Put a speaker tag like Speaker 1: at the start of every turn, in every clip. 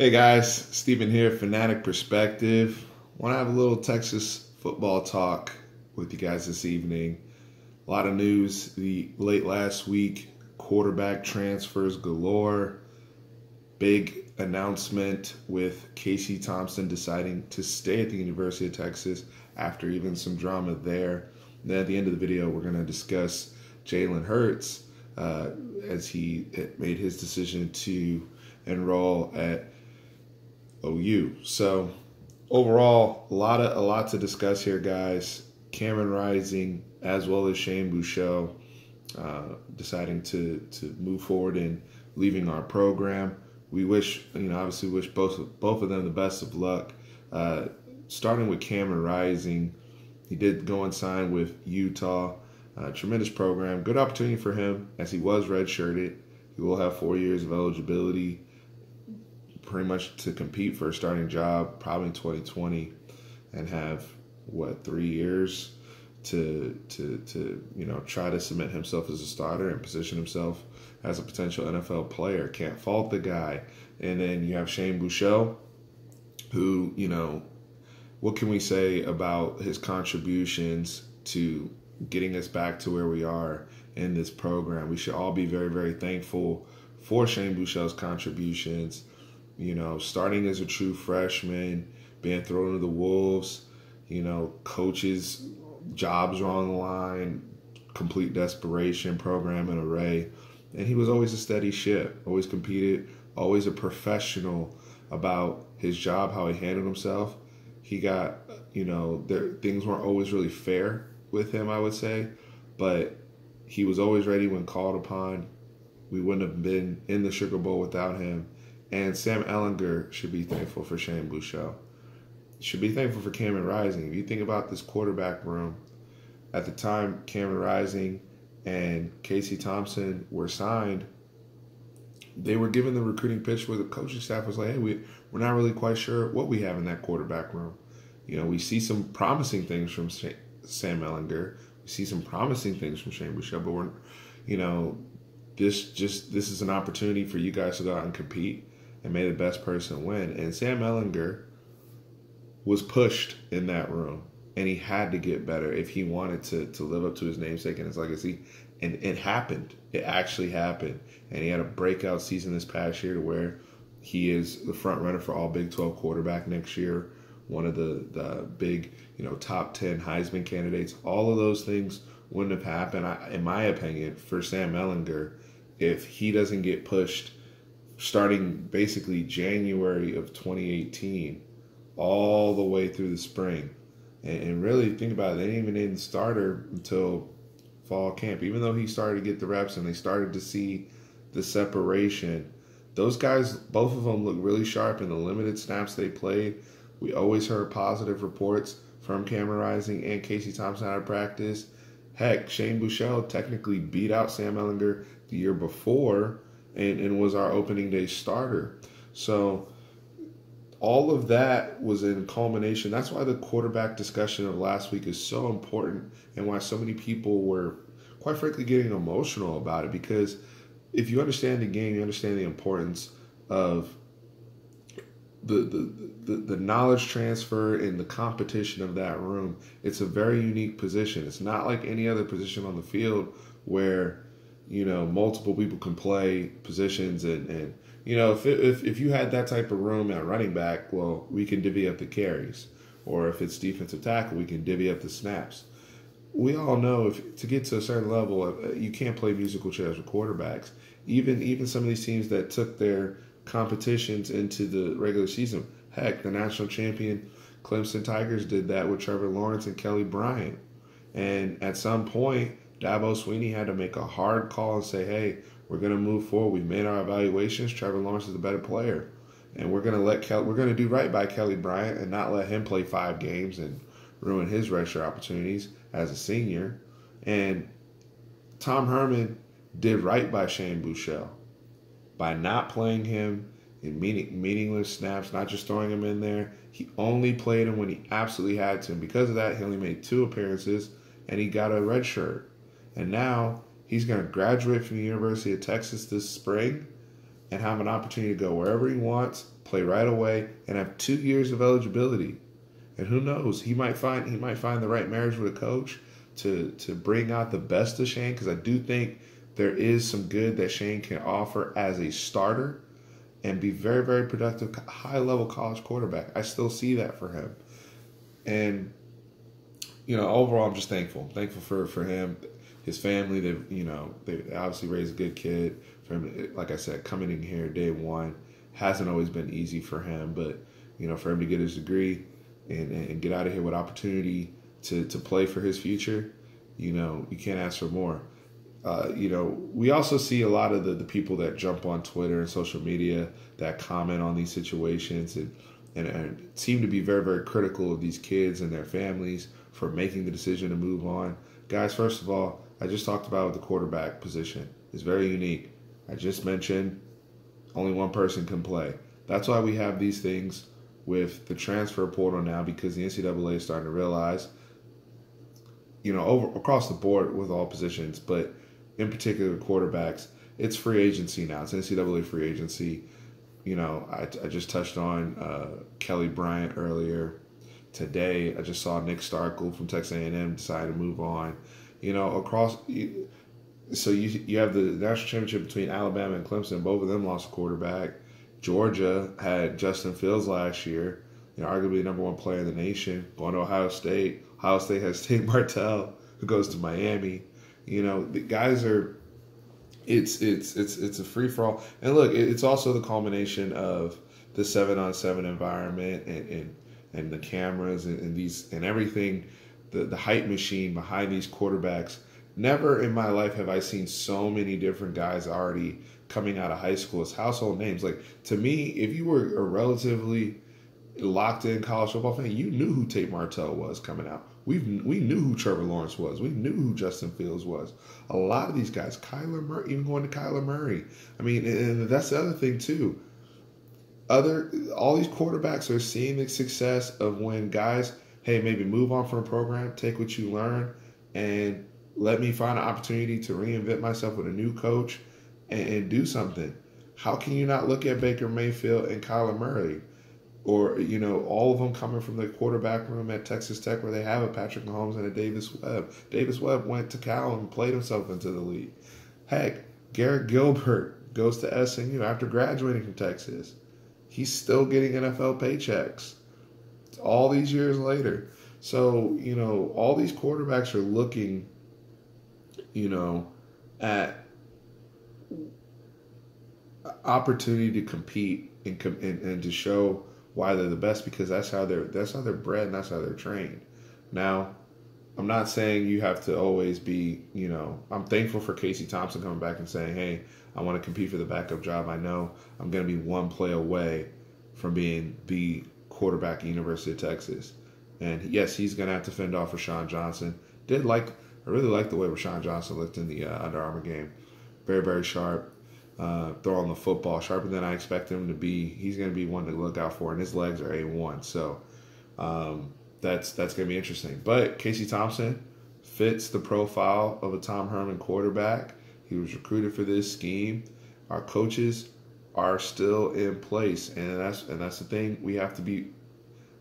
Speaker 1: Hey guys, Stephen here, Fanatic Perspective. Want to have a little Texas football talk with you guys this evening. A lot of news the late last week, quarterback transfers galore. Big announcement with Casey Thompson deciding to stay at the University of Texas after even some drama there. And then at the end of the video, we're going to discuss Jalen Hurts as he made his decision to enroll at OU. So overall, a lot to discuss here, guys. Cameron Rising as well as Shane Bouchel deciding to move forward and leaving our program. We obviously wish both of them the best of luck. Starting with Cameron Rising, he did go and sign with Utah. Tremendous program, good opportunity for him as he was redshirted. He will have 4 years of eligibility, pretty much to compete for a starting job probably in 2020, and have 3 years to try to cement himself as a starter and position himself as a potential NFL player. Can't fault the guy. And then you have Shane Bouchel, who, what can we say about his contributions to getting us back to where we are in this program? We should all be very, very thankful for Shane Bouchel's contributions. Starting as a true freshman, being thrown to the wolves, coaches' jobs are on the line, complete desperation, program and array. And he was always a steady ship, always competed, always a professional about his job, how he handled himself. He got, things weren't always really fair with him, I would say, but he was always ready when called upon. We wouldn't have been in the Sugar Bowl without him. And Sam Ehlinger should be thankful for Shane Bouchel. Should be thankful for Cameron Rising. If you think about this quarterback room, at the time Cameron Rising and Casey Thompson were signed, they were given the recruiting pitch where the coaching staff was like, hey, we're not really quite sure what we have in that quarterback room. We see some promising things from Sam Ehlinger. We see some promising things from Shane Bouchel, but this is an opportunity for you guys to go out and compete and may the best person win. And Sam Ehlinger was pushed in that room, and he had to get better if he wanted to live up to his namesake and his legacy. And it happened. It actually happened. And he had a breakout season this past year to where he is the front runner for all Big 12 quarterback next year, one of the big, top 10 Heisman candidates. All of those things wouldn't have happened, in my opinion, for Sam Ehlinger if he doesn't get pushed starting basically January of 2018 all the way through the spring. And really think about it, they didn't even name the starter until fall camp. Even though he started to get the reps and they started to see the separation, those guys, both of them, looked really sharp in the limited snaps they played. We always heard positive reports from Cameron Rising and Casey Thompson out of practice. Heck, Shane Bouchel technically beat out Sam Ehlinger the year before and was our opening day starter. So all of that was in culmination. That's why the quarterback discussion of last week is so important, and why so many people were, quite frankly, getting emotional about it. Because if you understand the game, you understand the importance of the knowledge transfer and the competition of that room. It's a very unique position. It's not like any other position on the field where multiple people can play positions and if you had that type of room at running back, well, we can divvy up the carries. Or if it's defensive tackle, we can divvy up the snaps. We all know to get to a certain level, you can't play musical chairs with quarterbacks. Even some of these teams that took their competitions into the regular season. Heck, the national champion Clemson Tigers did that with Trevor Lawrence and Kelly Bryant. And at some point, Dabo Swinney had to make a hard call and say, hey, we're going to move forward. We've made our evaluations. Trevor Lawrence is a better player. And we're going to do right by Kelly Bryant and not let him play 5 games and ruin his redshirt opportunities as a senior. And Tom Herman did right by Shane Bouchel by not playing him in meaningless snaps, not just throwing him in there. He only played him when he absolutely had to. And because of that, he only made 2 appearances, and he got a red shirt. And now he's going to graduate from the University of Texas this spring and have an opportunity to go wherever he wants, play right away, and have 2 years of eligibility. And who knows? He might find the right marriage with a coach to bring out the best of Shane, because I do think there is some good that Shane can offer as a starter and be very, very productive, high-level college quarterback. I still see that for him. And, overall, I'm just thankful. Thankful for him, his family. They obviously raised a good kid. For him, like I said, coming in here day one hasn't always been easy for him. But, for him to get his degree and get out of here with opportunity to play for his future, you can't ask for more. We also see a lot of the people that jump on Twitter and social media that comment on these situations and seem to be very, very critical of these kids and their families for making the decision to move on. Guys, first of all, I just talked about the quarterback position. It's very unique. I just mentioned only one person can play. That's why we have these things with the transfer portal now, because the NCAA is starting to realize, across the board with all positions, but in particular quarterbacks, it's free agency now. It's NCAA free agency. I just touched on Kelly Bryant earlier. Today, I just saw Nick Starkel from Texas A&M decide to move on. So you have the national championship between Alabama and Clemson. Both of them lost a quarterback. Georgia had Justin Fields last year, arguably the number one player in the nation, going to Ohio State. Ohio State has Tate Martell, who goes to Miami. The guys are. It's a free for all, and look, it's also the culmination of the 7-on-7 environment and the cameras and these and everything, the hype machine behind these quarterbacks. Never in my life have I seen so many different guys already coming out of high school as household names. Like, to me, if you were a relatively locked in college football fan, you knew who Tate Martell was coming out. We knew who Trevor Lawrence was. We knew who Justin Fields was. A lot of these guys, Kyler Murray, even going to Kyler Murray. I mean, and that's the other thing too. All these quarterbacks are seeing the success of when guys, hey, maybe move on from a program, take what you learn, and let me find an opportunity to reinvent myself with a new coach and do something. How can you not look at Baker Mayfield and Kyler Murray? Or, all of them coming from the quarterback room at Texas Tech, where they have a Patrick Mahomes and a Davis Webb. Davis Webb went to Cal and played himself into the league. Heck, Garrett Gilbert goes to SMU after graduating from Texas. He's still getting NFL paychecks all these years later. So, all these quarterbacks are looking, at opportunity to compete and to show why they're the best, because that's how they're bred and that's how they're trained. Now, I'm not saying you have to always be, I'm thankful for Casey Thompson coming back and saying, hey, I want to compete for the backup job. I know I'm going to be one play away from being the quarterback at University of Texas. And yes, he's going to have to fend off Rashawn Johnson. I really like the way Rashawn Johnson looked in the Under Armour game. Very, very sharp. Throwing the football sharper than I expect him to be. He's going to be one to look out for, and his legs are A1. So that's going to be interesting. But Casey Thompson fits the profile of a Tom Herman quarterback. He was recruited for this scheme. Our coaches are still in place, and that's the thing we have to be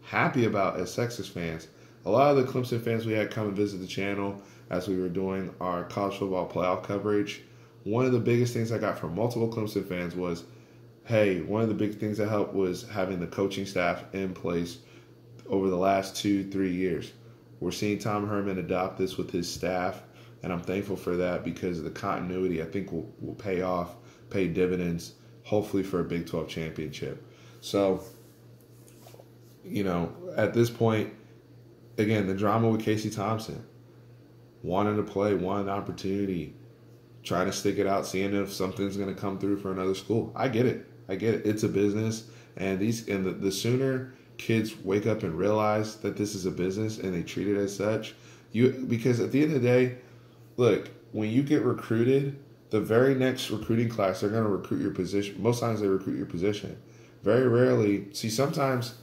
Speaker 1: happy about as Texas fans. A lot of the Clemson fans we had come and visit the channel as we were doing our college football playoff coverage. One of the biggest things I got from multiple Clemson fans was, hey, one of the big things that helped was having the coaching staff in place over the last 2-3 years. We're seeing Tom Herman adopt this with his staff, and I'm thankful for that, because the continuity, I think, will pay dividends, hopefully for a Big 12 championship. So, at this point, again, the drama with Casey Thompson, wanting to play, wanting an opportunity, trying to stick it out, seeing if something's going to come through for another school. I get it. It's a business, and the sooner kids wake up and realize that this is a business and they treat it as such, because at the end of the day, look, when you get recruited, the very next recruiting class, they're going to recruit your position. Most times they recruit your position. Very rarely, sometimes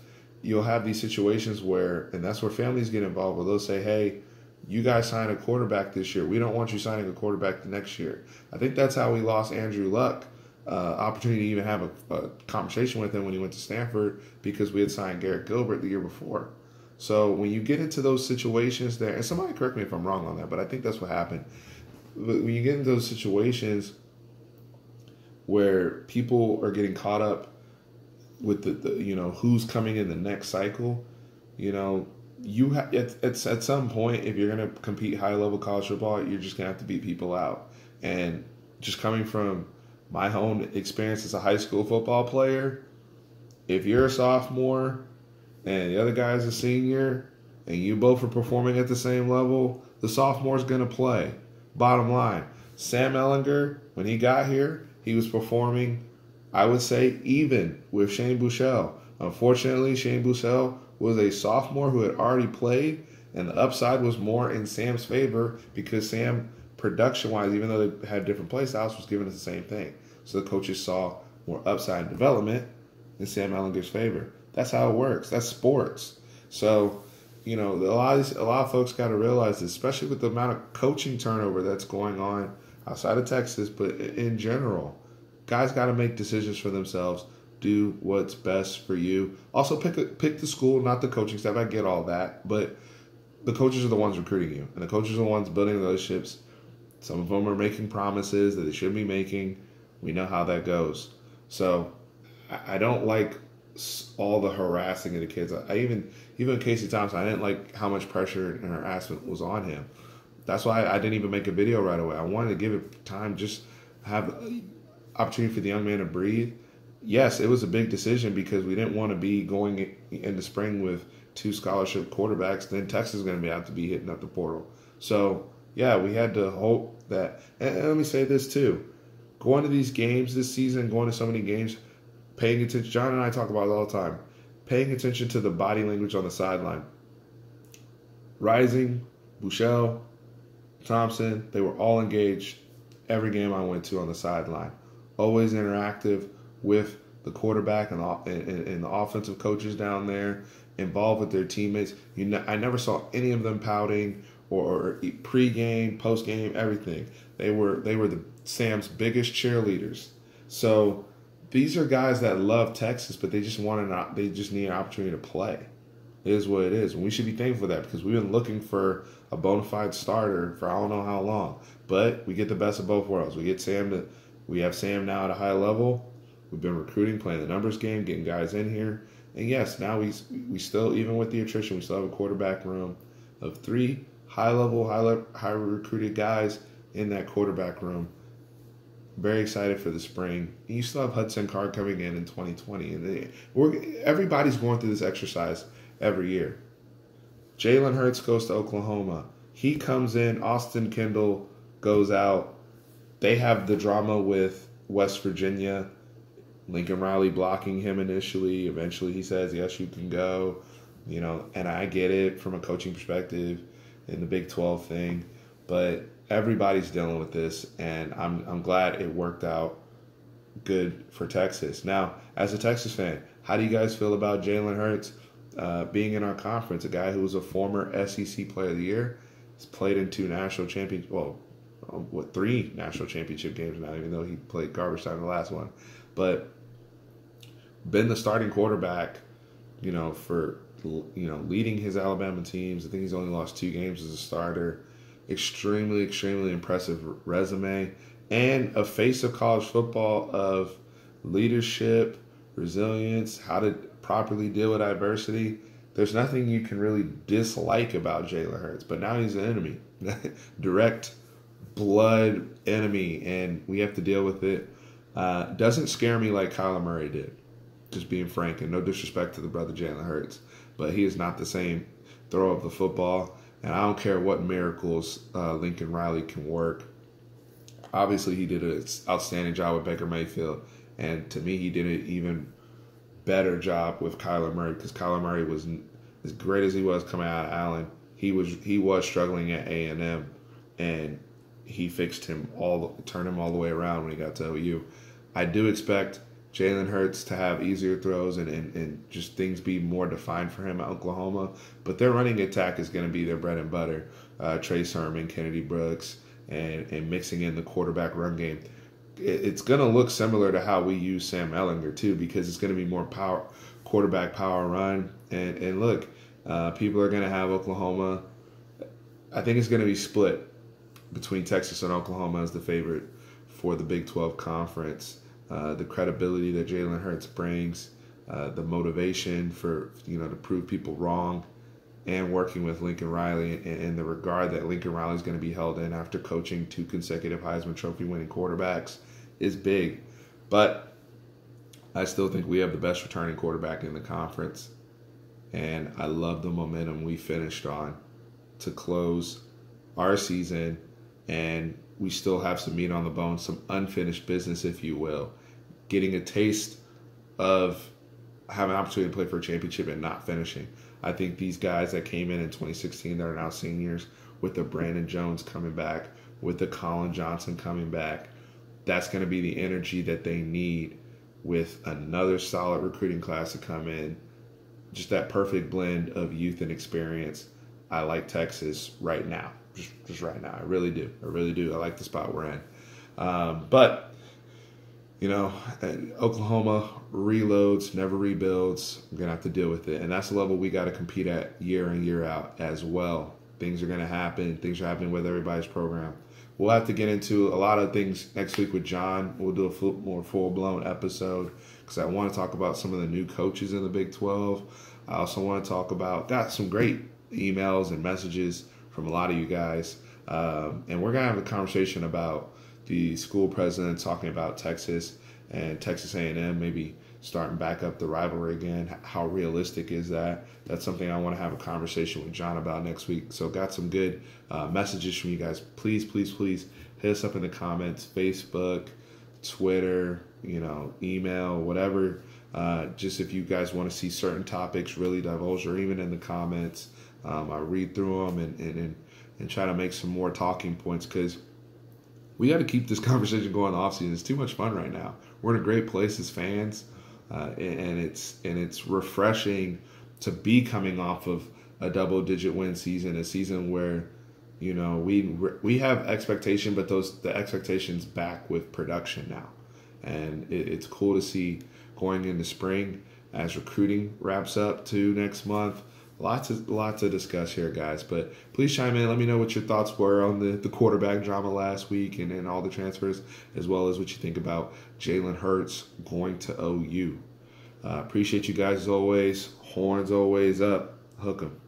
Speaker 1: you'll have these situations where, and that's where families get involved, where they'll say, hey, you guys signed a quarterback this year. We don't want you signing a quarterback the next year. I think that's how we lost Andrew Luck opportunity to even have a conversation with him when he went to Stanford because we had signed Garrett Gilbert the year before. So when you get into those situations there, and somebody correct me if I'm wrong on that, but I think that's what happened. But when you get into those situations where people are getting caught up with the who's coming in the next cycle, it's at some point, if you're going to compete high level college football, you're just going to have to beat people out. And just coming from my own experience as a high school football player, if you're a sophomore and the other guy's a senior and you both are performing at the same level, the sophomore's going to play. Bottom line, Sam Ehlinger, when he got here, he was performing, I would say, even with Shane Buechele. Unfortunately, Shane Buechele was a sophomore who had already played, and the upside was more in Sam's favor because Sam, production-wise, even though they had different play styles, was giving us the same thing. So the coaches saw more upside and development in Sam Ehlinger's favor. That's how it works. That's sports. So, a lot of folks got to realize this, especially with the amount of coaching turnover that's going on outside of Texas, but in general, guys got to make decisions for themselves. Do what's best for you. Also, pick the school, not the coaching staff. I get all that, but the coaches are the ones recruiting you, and the coaches are the ones building relationships. Some of them are making promises that they shouldn't be making. We know how that goes. So I don't like all the harassing of the kids. Even Casey Thompson, I didn't like how much pressure and harassment was on him. That's why I didn't even make a video right away. I wanted to give it time, just have opportunity for the young man to breathe. Yes, it was a big decision because we didn't want to be going in the spring with 2 scholarship quarterbacks. Then Texas is going to have to be hitting up the portal. So, yeah, we had to hope that. And let me say this too. Going to these games this season, going to so many games, paying attention. John and I talk about it all the time. Paying attention to the body language on the sideline. Rising, Buechele, Thompson, they were all engaged every game I went to on the sideline. Always interactive with the quarterback and the offensive coaches down there, involved with their teammates. I never saw any of them pouting or pre-game, post-game, everything. They were Sam's biggest cheerleaders. So these are guys that love Texas, but they just need an opportunity to play. It is what it is. And we should be thankful for that because we've been looking for a bona fide starter for I don't know how long. But we get the best of both worlds. We have Sam now at a high level. We've been recruiting, playing the numbers game, getting guys in here. And yes, now we still, even with the attrition, we still have a quarterback room of 3 high recruited guys in that quarterback room. Very excited for the spring. And you still have Hudson Card coming in 2020. And everybody's going through this exercise every year. Jalen Hurts goes to Oklahoma. He comes in. Austin Kendall goes out. They have the drama with West Virginia. Lincoln Riley blocking him initially. Eventually he says, yes, you can go. And I get it from a coaching perspective in the Big 12 thing. But everybody's dealing with this, and I'm glad it worked out good for Texas. Now, as a Texas fan, how do you guys feel about Jalen Hurts being in our conference? A guy who was a former SEC Player of the Year, has played in 3 national championship games now, even though he played garbage time in the last one. But been the starting quarterback, for leading his Alabama teams. I think he's only lost 2 games as a starter. Extremely, extremely impressive resume, and a face of college football of leadership, resilience, how to properly deal with adversity. There's nothing you can really dislike about Jalen Hurts, but now he's an enemy, direct blood enemy, and we have to deal with it. Doesn't scare me like Kyler Murray did, just being frank, and no disrespect to the brother Jalen Hurts, but he is not the same throw of the football. And I don't care what miracles Lincoln Riley can work. Obviously, he did an outstanding job with Baker Mayfield. And to me, he did an even better job with Kyler Murray, because Kyler Murray was, as great as he was coming out of Allen, he was struggling at A&M, and he fixed him turned him all the way around when he got to OU. I do expect Jalen Hurts to have easier throws and just things be more defined for him at Oklahoma. But their running attack is going to be their bread and butter. Trey Sermon, Kennedy Brooks, and mixing in the quarterback run game. it's going to look similar to how we use Sam Ehlinger too, because it's going to be more quarterback power run. And look, people are going to have Oklahoma. I think it's going to be split between Texas and Oklahoma as the favorite for the Big 12 conference. The credibility that Jalen Hurts brings, the motivation for to prove people wrong, and working with Lincoln Riley and the regard that Lincoln Riley is going to be held in after coaching 2 consecutive Heisman Trophy winning quarterbacks is big. But I still think we have the best returning quarterback in the conference. And I love the momentum we finished on to close our season. And we still have some meat on the bone, some unfinished business, if you will. Getting a taste of having an opportunity to play for a championship and not finishing. I think these guys that came in 2016 that are now seniors, with the Brandon Jones coming back, with the Colin Johnson coming back, that's going to be the energy that they need with another solid recruiting class to come in. Just that perfect blend of youth and experience. I like Texas right now. Just right now. I really do. I like the spot we're in. But Oklahoma reloads, never rebuilds. We're going to have to deal with it. And that's the level we got to compete at year in, year out as well. Things are going to happen. Things are happening with everybody's program. We'll have to get into a lot of things next week with John. We'll do a more full-blown episode because I want to talk about some of the new coaches in the Big 12. I also want to talk about, got some great emails and messages from a lot of you guys. And we're going to have a conversation about the school president talking about Texas and Texas A&M maybe starting back up the rivalry again. How realistic is that? That's something I want to have a conversation with John about next week. So got some good messages from you guys. Please hit us up in the comments, Facebook, Twitter, email, whatever. Just if you guys want to see certain topics really divulged, or even in the comments, I read through them and try to make some more talking points, because we got to keep this conversation going off season. It's too much fun right now. We're in a great place as fans, and it's refreshing to be coming off of a double-digit win season, a season where we have expectation, but the expectations back with production now, and it's cool to see going into spring as recruiting wraps up to next month. Lots to discuss here, guys. But please chime in. Let me know what your thoughts were on the quarterback drama last week and all the transfers, as well as what you think about Jalen Hurts going to OU. Appreciate you guys as always. Horns always up. Hook 'em.